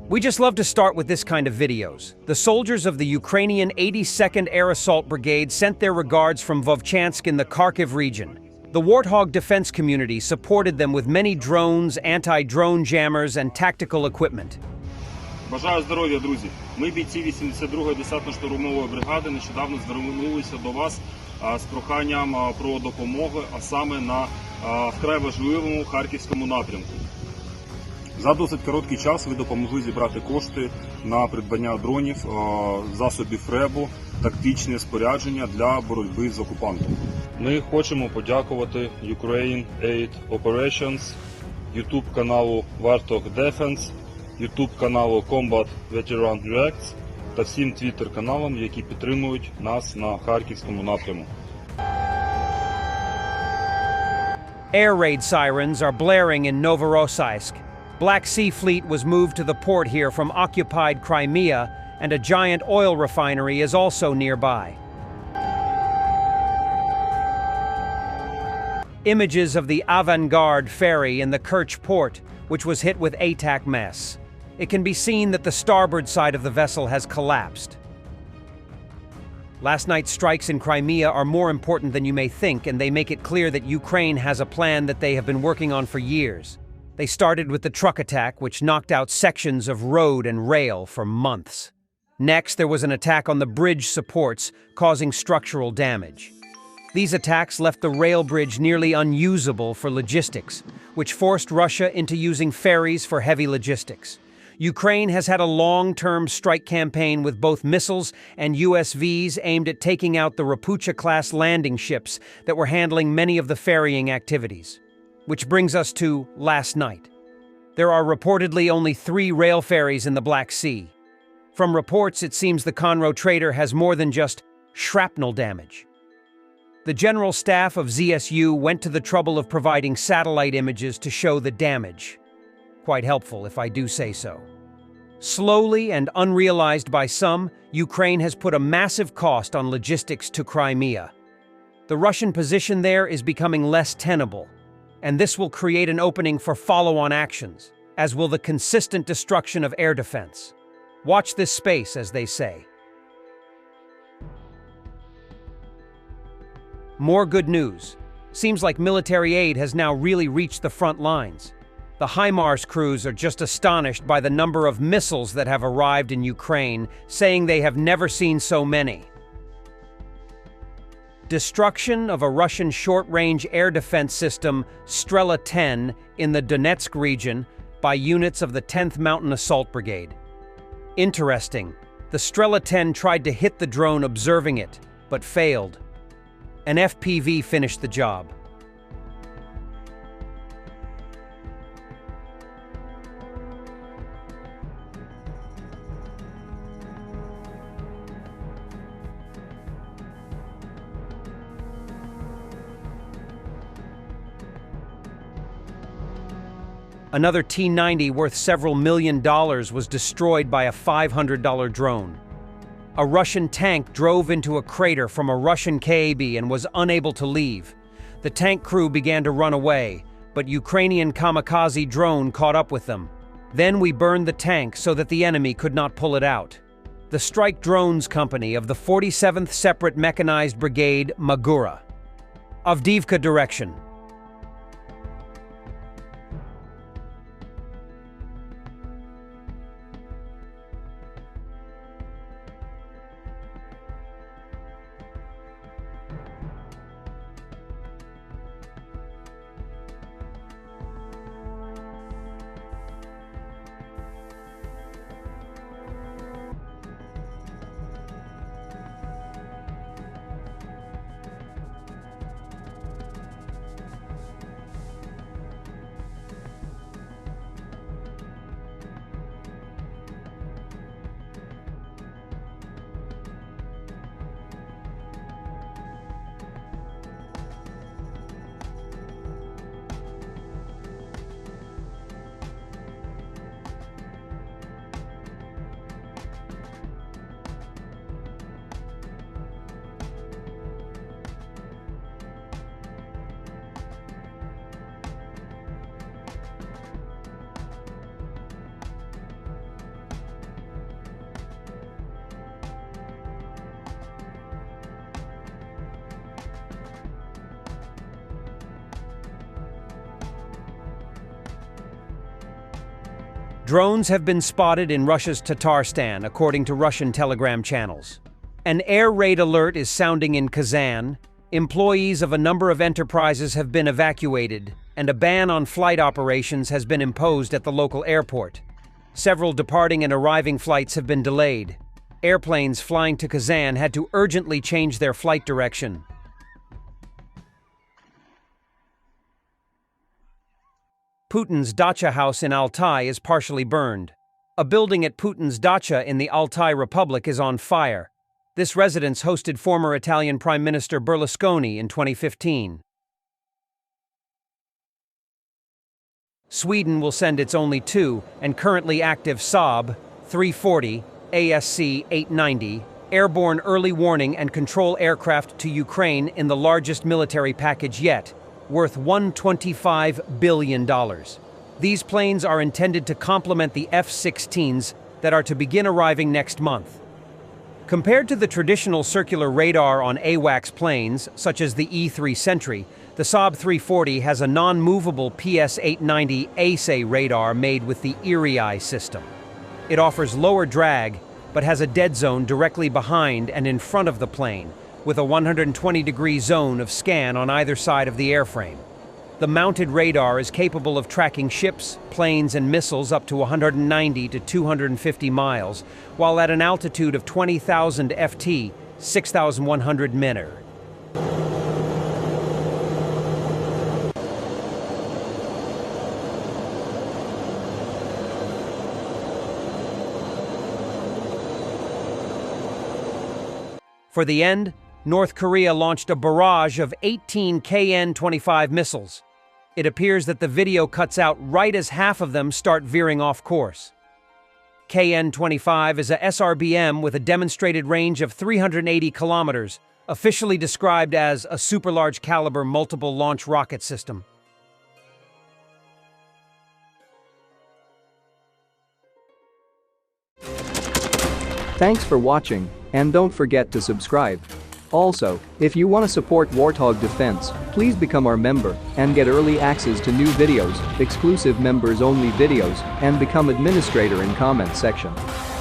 We just love to start with this kind of videos. The soldiers of the Ukrainian 82nd Air Assault Brigade sent their regards from Vovchansk in the Kharkiv region. The Warthog Defense community supported them with many drones, anti-drone jammers, and tactical equipment. Бажаю здоров'я, друзі! Ми, бійці 82-ї десантно-штурмової бригади, нещодавно звернулися до вас з проханням про допомогу, а саме на вкрай важливому харківському напрямку. За досить короткий час ви допомогли зібрати кошти на придбання дронів, засобів РЕБу, тактичне спорядження для боротьби з окупантом. Ми хочемо подякувати Ukraine Aid Operations, YouTube каналу Warthog Defense, YouTube каналу Combat Veteran Reacts та всім Twitter каналам, які підтримують нас на харківському напряму. Air raid sirens are blaring in Novorossiysk. Black Sea Fleet was moved to the port here from occupied Crimea, and a giant oil refinery is also nearby. Images of the Avant-Garde ferry in the Kerch port, which was hit with ATAC mess. It can be seen that the starboard side of the vessel has collapsed. Last night's strikes in Crimea are more important than you may think, and they make it clear that Ukraine has a plan that they have been working on for years. They started with the truck attack, which knocked out sections of road and rail for months. Next, there was an attack on the bridge supports, causing structural damage. These attacks left the rail bridge nearly unusable for logistics, which forced Russia into using ferries for heavy logistics. Ukraine has had a long-term strike campaign with both missiles and USVs aimed at taking out the Rapucha-class landing ships that were handling many of the ferrying activities. Which brings us to last night. There are reportedly only 3 rail ferries in the Black Sea. From reports, it seems the Conroe trader has more than just shrapnel damage. The General Staff of ZSU went to the trouble of providing satellite images to show the damage. Quite helpful, if I do say so. Slowly and unrealized by some, Ukraine has put a massive cost on logistics to Crimea. The Russian position there is becoming less tenable, and this will create an opening for follow-on actions, as will the consistent destruction of air defense. Watch this space, as they say. More good news. Seems like military aid has now really reached the front lines. The HIMARS crews are just astonished by the number of missiles that have arrived in Ukraine, saying they have never seen so many. Destruction of a Russian short-range air defense system, Strela 10, in the Donetsk region by units of the 10th Mountain Assault Brigade. Interesting, the Strela 10 tried to hit the drone observing it, but failed. An FPV finished the job. Another T-90 worth several $1 million was destroyed by a $500 drone. A Russian tank drove into a crater from a Russian KAB and was unable to leave. The tank crew began to run away, but Ukrainian kamikaze drone caught up with them. Then we burned the tank so that the enemy could not pull it out. The Strike Drones Company of the 47th Separate Mechanized Brigade, Magura. Avdiivka direction. Drones have been spotted in Russia's Tatarstan, according to Russian Telegram channels. An air raid alert is sounding in Kazan. Employees of a number of enterprises have been evacuated, and a ban on flight operations has been imposed at the local airport. Several departing and arriving flights have been delayed. Airplanes flying to Kazan had to urgently change their flight direction. Putin's dacha house in Altai is partially burned. A building at Putin's dacha in the Altai Republic is on fire. This residence hosted former Italian Prime Minister Berlusconi in 2015. Sweden will send its only two and currently active Saab 340 ASC 890 airborne early warning and control aircraft to Ukraine in the largest military package yet, worth $125 billion. These planes are intended to complement the F-16s that are to begin arriving next month. Compared to the traditional circular radar on AWACS planes, such as the E-3 Sentry, the Saab 340 has a non-movable PS-890 ASA radar made with the Erie system. It offers lower drag, but has a dead zone directly behind and in front of the plane, with a 120-degree zone of scan on either side of the airframe. The mounted radar is capable of tracking ships, planes, and missiles up to 190 to 250 miles, while at an altitude of 20,000 ft, 6,100 meter. For the end, North Korea launched a barrage of 18 KN-25 missiles. It appears that the video cuts out right as half of them start veering off course. KN-25 is a SRBM with a demonstrated range of 380 kilometers, officially described as a super-large caliber multiple launch rocket system. Thanks for watching, and don't forget to subscribe. Also, if you want to support Warthog Defense, please become our member and get early access to new videos, exclusive members-only videos, and become administrator in comment section.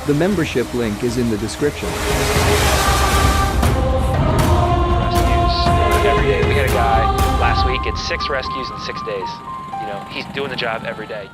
The membership link is in the description. Rescues every day. We had a guy last week at 6 rescues in 6 days. You know, he's doing the job every day.